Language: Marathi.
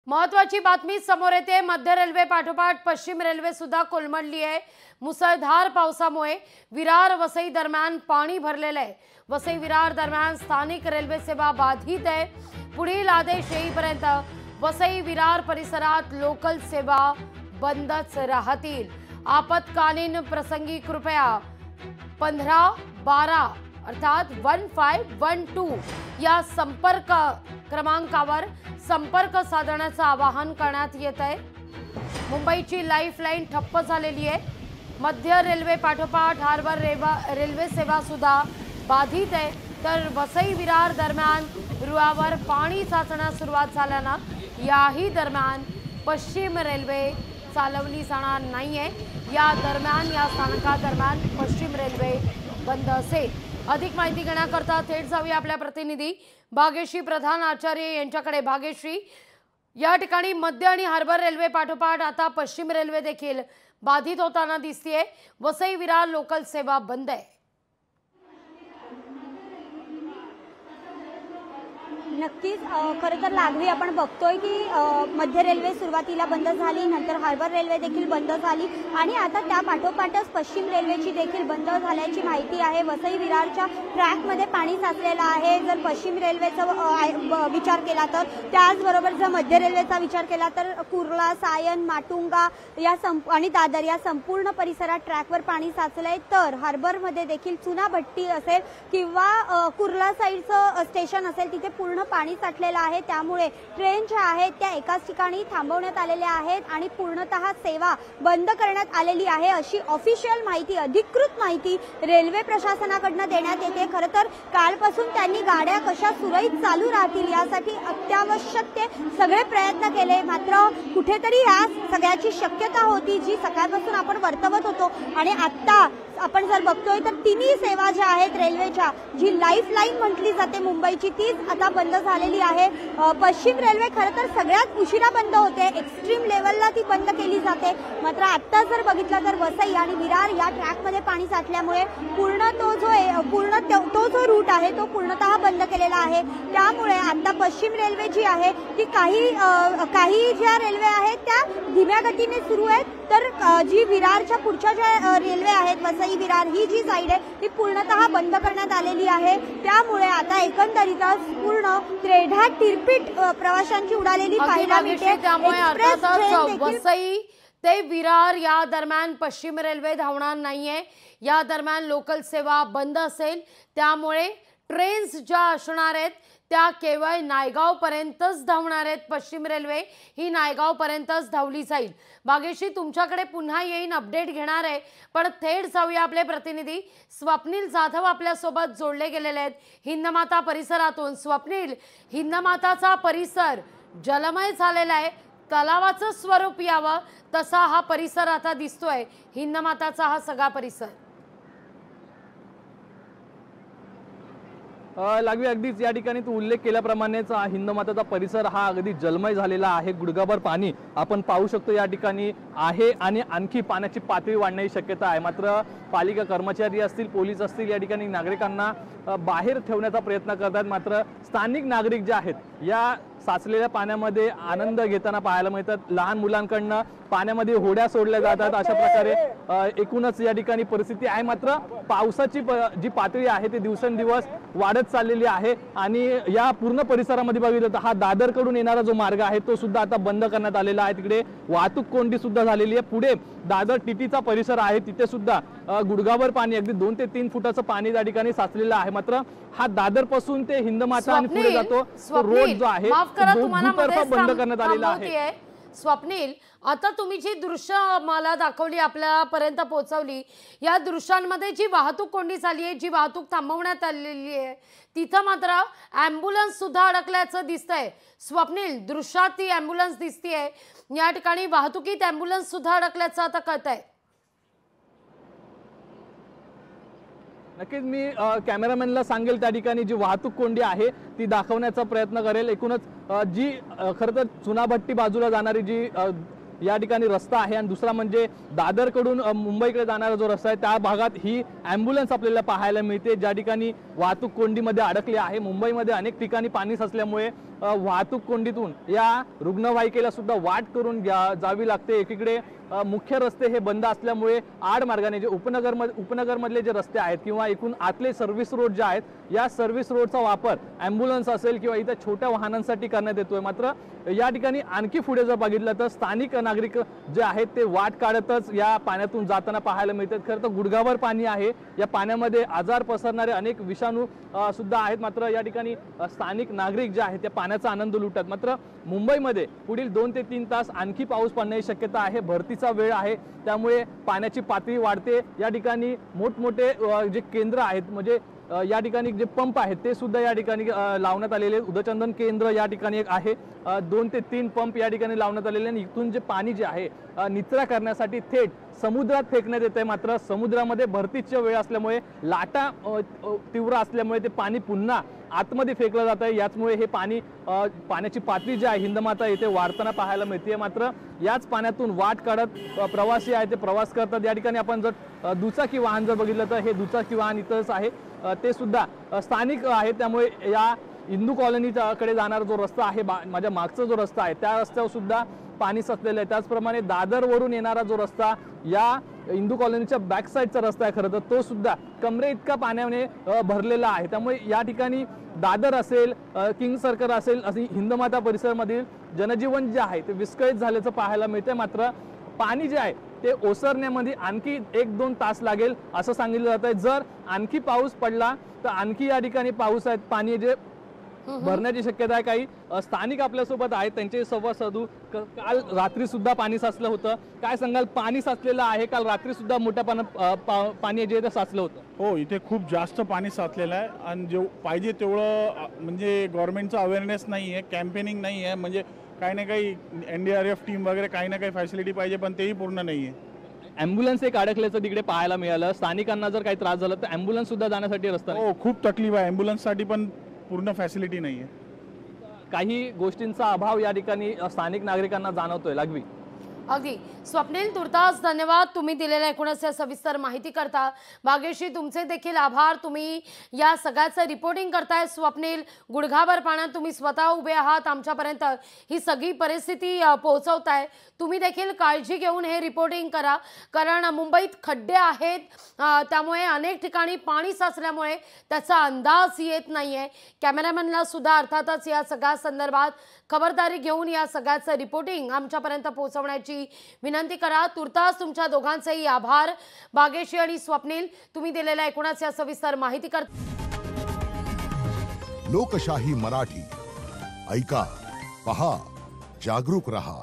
महत्वाची बातमी समोर येते। मध्य रेल्वे पाठोपाठ पश्चिम रेल्वे सुद्धा कोलमडली आहे। मुसळधार पावसामुळे विरार वसई दरम्यान पाणी भरलेलं आहे। वसई विरार दरम्यान स्थानिक रेल्वे सेवा बाधित आहे। पुढील आदेश येईपर्यंत वसई विरार परिसरात लोकल सेवा बंदच राहतील। आपत्कालीन प्रसंगी कृपया 1512 अर्थात 1512 या संपर्क क्रमांकावर संपर्क साधण्याचं आवाहन करण्यात येत आहे। मुंबईची लाईफलाईन ठप्प झालेली आहे। मध्य रेल्वे पाठोपाठ हार्बर रेल्वे सेवा सुद्धा बाधित आहे। तर वसई विरार दरम्यान रुळावर पाणी साचण्यास सुरुवात झाल्यानं याही दरम्यान पश्चिम रेल्वे चालवली जाणार नाहीये। या दरम्यान या स्थानकादरम्यान पश्चिम रेल्वे बंद असेल। अधिक माहिती घेण्याकरता थेट जाऊया आपल्या प्रतिनिधी भाग्यश्री प्रधान आचार्य यांच्याकडे। भाग्यश्री, या ठिकाणी मध्य आणि हार्बर रेल्वे पाठोपाठ आता पश्चिम रेल्वे देखील बाधित होताना दिसतेय। वसई विरार लोकल सेवा बंद आहे। नक्कीच खरं तर लागली आपण बघतोय की मध्य रेल्वे सुरुवातीला बंद झाली, नंतर हार्बर रेल्वे देखील बंद झाली आणि आता त्या पाठोपाठच पश्चिम रेल्वेची देखील बंद झाल्याची माहिती आहे। वसई विरारच्या ट्रॅकमध्ये पाणी साचलेलं आहे। जर पश्चिम रेल्वेचा विचार केला तर, त्याचबरोबर जर मध्य रेल्वेचा विचार केला तर कुर्ला, सायन, माटुंगा या आणि दादर या संपूर्ण परिसरात ट्रॅकवर पाणी साचलंय। तर हार्बरमध्ये देखील चुनाभट्टी असेल किंवा कुर्ला साईडचं स्टेशन असेल तिथे पूर्ण पाणी साठलेलं आहे। त्यामुळे ट्रेन ज्या आहेत त्या एकाच ठिकाणी थांबवण्यात आलेल्या आहेत आणि पूर्णतः सेवा बंद करण्यात आलेली आहे, अशी ऑफिशियल माहिती, अधिकृत माहिती रेल्वे प्रशासनाकडून देण्यात येते। खरं तर कालपासून त्यांनी गाड्या कशा सुरळीत चालू राहतील यासाठी अत्यावश्यक ते सगळे प्रयत्न केले, मात्र कुठेतरी या सगळ्याची शक्यता होती जी सकाळपासून आपण वर्तवत होतो। आणि आता आपण जर बघतोय तर तिन्ही सेवा ज्या आहेत रेल्वेच्या, जी लाईफलाईन म्हटली जाते मुंबईची, तीच आता बंद झालेली आहे। पश्चिम रेल्वे खरं तर सगळ्यात उशिरा बंद होते, एक्स्ट्रीम लेवलला ती बंद केली जाते। मात्र आता जर बघितलं तर वसई आणि विरार या ट्रॅकमध्ये पाणी साठल्यामुळे तो जो रूट आहे तो पूर्णतः बंद केलेला आहे। त्यामुळे आता पश्चिम रेल्वे जी आहे ती काही ज्या रेल्वे आहेत त्या धीम्या गतीने सुरू आहेत, तर जी विरारच्या पुढच्या ज्या रेल्वे आहेत वसई विरार ही जी साईड आहे ती पूर्णतः बंद करण्यात आलेली आहे। त्यामुळे आता एकंदरीतच पूर्ण त्रेढा तिरपीट प्रवाशांची उडालेली पाहायला मिळते। त्यामुळे अर्थातच वसई ते विरार या दरम्यान पश्चिम रेल्वे धावणार नाहीये। या दरम्यान लोकल सेवा बंद असेल। त्यामुळे ट्रेन्स ज्या असणार आहेत त्या केवळ नायगाव पर्यंतच धावणार आहेत। पश्चिम रेल्वे ही नायगाव पर्यंतच धावली जाईल। भाग्यश्री, तुमच्याकडे पुन्हा येईन, अपडेट घेणार आहे, पण थेट जाऊया आपले प्रतिनिधी स्वप्नील जाधव आपल्या सोबत जोडले गेलेले आहेत हिंदमाता परिसरातून। स्वप्नील, हिंदमाताचा परिसर जलमय झालेला आहे, तलावाचं स्वरूप यावं तसा हा परिसर आता दिसतोय, हिंदमाताचा हा सगळा परिसर। लागवी अगदीच या ठिकाणी तू उल्लेख केल्याप्रमाणेच हिंदमाताचा परिसर हा अगदी जलमय झालेला आहे। गुडघाभर पाणी आपण पाहू शकतो या ठिकाणी आहे आणि आणखी पाण्याची पातळी वाढण्याची शक्यता आहे। मात्र पालिका कर्मचारी असतील, पोलीस असतील, या ठिकाणी नागरिकांना बाहेर ठेवण्याचा प्रयत्न करतात। मात्र स्थानिक नागरिक जे आहेत या साचलेल्या पाण्यामध्ये आनंद घेताना पाहायला मिळतात। लहान मुलांकडनं पाण्यामध्ये होड्या सोडल्या जातात। अशा प्रकारे एकूणच या ठिकाणी परिस्थिती आहे। मात्र पावसाची जी पातळी आहे ती दिवसेंदिवस वाढत चाललेली आहे आणि या पूर्ण परिसरामध्ये बघितलं तर हा दादरकडून येणारा जो मार्ग आहे तो सुद्धा आता बंद करण्यात आलेला आहे। तिकडे वाहतूक कोंडी सुद्धा झालेली आहे। पुढे दादर टीटीचा परिसर आहे तिथे सुद्धा गुडघाभर पाणी, अगदी 2 ते 3 फुटाचं पाणी त्या ठिकाणी साचलेलं आहे। मात्र हा दादर पासून ते हिंदमाता आणि पुढे जातो तो रोड जो आहे दुतर्फा बंद करण्यात आलेला आहे। स्वप्नील, आता तुम्ही जी दृश्य मला दाखवली, आपल्यापर्यंत पोहोचवली, या दृश्यांमध्ये जी वाहतूक कोंडी झाली आहे, जी वाहतूक थांबवण्यात आलेली आहे, तिथं मात्र ॲम्ब्युलन्स सुद्धा अडकल्याचं दिसतंय। स्वप्नील, दृश्यात ती ॲम्ब्युलन्स दिसतीये, या ठिकाणी वाहतुकीत ॲम्ब्युलन्स सुद्धा अडकल्याचं आता कळतंय। नक्कीच मी कॅमेरामॅनला सांगेल त्या ठिकाणी जी वाहतूक कोंडी आहे ती दाखवण्याचा प्रयत्न करेल। एकूणच जी खरं तर चुनाभट्टी बाजूला जाणारी जी या ठिकाणी रस्ता आहे आणि दुसरा म्हणजे दादरकडून मुंबईकडे जाणारा जो रस्ता आहे त्या भागात ही ॲम्ब्युलन्स आपल्याला पाहायला मिळते ज्या ठिकाणी वाहतूक कोंडीमध्ये अडकली आहे। मुंबईमध्ये अनेक ठिकाणी पाणी साचल्यामुळे वाहतूक कोंडीतून या रुग्णवाहिकेला सुद्धा वाट करून जावी लागते। एकीकडे मुख्य रस्ते हे बंद असल्यामुळे आड मार्गाने जे उपनगरमधले जे रस्ते आहेत किंवा एकूण आतले सर्व्हिस रोड जे आहेत, या सर्व्हिस रोडचा वापर ॲम्ब्युलन्स असेल किंवा इतर छोट्या वाहनांसाठी करण्यात येतोय। मात्र या ठिकाणी आणखी पुढे जर बघितलं तर स्थानिक नागरिक जे आहेत ते वाट काढतच या पाण्यातून जाताना पाहायला मिळतात। खरं तर गुडघाभर पाणी आहे, या पाण्यामध्ये आजार पसरणारे अनेक विषाणू सुद्धा आहेत। मात्र या ठिकाणी स्थानिक नागरिक जे आहेत ते पाण्याचा आनंद लुटतात। मात्र मुंबईमध्ये पुढील 2 ते 3 तास आणखी पाऊस पडण्याची शक्यता आहे। भरतीचा वेळ आहे, त्यामुळे पाण्याची पातळी वाढते। या ठिकाणी मोठमोठे जे केंद्र आहेत, म्हणजे या ठिकाणी जे पंप आहेत ते सुद्धा या ठिकाणी लावण्यात आलेले। उदचंदन केंद्र या ठिकाणी एक आहे, 2 ते 3 पंप या ठिकाणी लावण्यात आलेले आणि इथून जे पाणी जे आहे निचरा करण्यासाठी थेट समुद्रात फेकण्यात येते। मात्र समुद्रामध्ये भरतीची वेळ असल्यामुळे लाटा तीव्र असल्यामुळे ते पाणी पुन्हा आतमध्ये फेकलं जात आहे। याचमुळे हे पाण्याची पातळी जी आहे हिंदमाता येथे वाढताना पाहायला मिळते। मात्र याच पाण्यातून वाट काढत प्रवासी आहे ते प्रवास करतात। या ठिकाणी आपण जर दुचाकी वाहन जर बघितलं तर हे दुचाकी वाहन इथंच आहे, ते सुद्धा स्थानिक आहे। त्यामुळे या हिंदू कॉलनीकडे जाणारा जो रस्ता आहे, माझ्या मागचा जो रस्ता आहे त्या रस्त्यावर सुद्धा पाणी साचलेलं आहे। त्याचप्रमाणे दादरवरून येणारा जो रस्ता या हिंदू कॉलनीच्या बॅक साईडचा रस्ता आहे, खरं तर तो सुद्धा कमरे इतका पाण्याने भरलेला आहे। त्यामुळे या ठिकाणी दादर असेल, किंग सर्कल असेल, असे हिंदमाता परिसरामधील जनजीवन जे आहे ते विस्कळीत झाल्याचं पाहायला मिळतंय। मात्र पाणी जे आहे ते ओसरण्यामध्ये आणखी 1-2 तास लागेल असं सांगितलं जात आहे। जर आणखी पाऊस पडला तर आणखी या ठिकाणी पाऊस आहे पाणी जे भरण्याची शक्यता आहे। काही स्थानिक आपल्यासोबत आहेत, त्यांचे संवाद साधू। काल रात्री सुद्धा पाणी साचलं होतं, काय सांगाल? पाणी साचलेलं आहे, काल रात्री सुद्धा मोठ्या पाणी जे ते साचलं होतं? हो, इथे खूप जास्त पाणी साचलेलं आहे आणि जे पाहिजे तेवढं म्हणजे गव्हर्नमेंटचा अवेअरनेस नाही आहे, कॅम्पेनिंग नाही आहे। म्हणजे काही ना काही NDRF टीम वगैरे काही ना काही फॅसिलिटी पाहिजे, पण तेही पूर्ण नाही आहे। ॲम्ब्युलन्स एक अडकल्याचं तिकडे पाहायला मिळालं। स्थानिकांना जर काही त्रास झाला तर ॲम्ब्युलन्स सुद्धा जाण्यासाठी रस्ता नाही। हो, खूप तकलीफ आहे, ॲम्ब्युलन्ससाठी पण पूर्ण फॅसिलिटी नाही आहे। काही गोष्टींचा अभाव या ठिकाणी स्थानिक नागरिकांना जाणवतोय। लागवी अगदी स्वप्नील, तुर्तास धन्यवाद तुम्ही दिलेल्या एकूणच सविस्तर माहिती करता। भाग्यश्री, तुमचे देखील आभार, तुम्ही या सगळ्याचं रिपोर्टिंग करताय। स्वप्नील, गुडघाभर पाण्यात तुम्ही स्वतः उभे आहात, आमच्यापर्यंत ही सगळी परिस्थिती पोहोचवताय। तुम्ही देखील काळजी घेऊन हे रिपोर्टिंग करा, कारण मुंबईत खड्डे आहेत, त्यामुळे अनेक ठिकाणी पाणी साचल्यामुळे त्याचा अंदाज येत नाहीये। कॅमेरामॅनला सुद्धा अर्थातच या सगळ्या संदर्भात खबरदारी घेऊन या सगळ्याचं रिपोर्टिंग आमच्यापर्यंत पोहोचवण्याची विनंती करा। तुर्तास तुमच्या दोघांचेही आभार। भाग्यश्री आणि स्वप्नील, तुम्ही दिलेल्या एकूणच या सविस्तर माहिती लोकशाही मराठी ऐका, पहा, जागरूक रहा।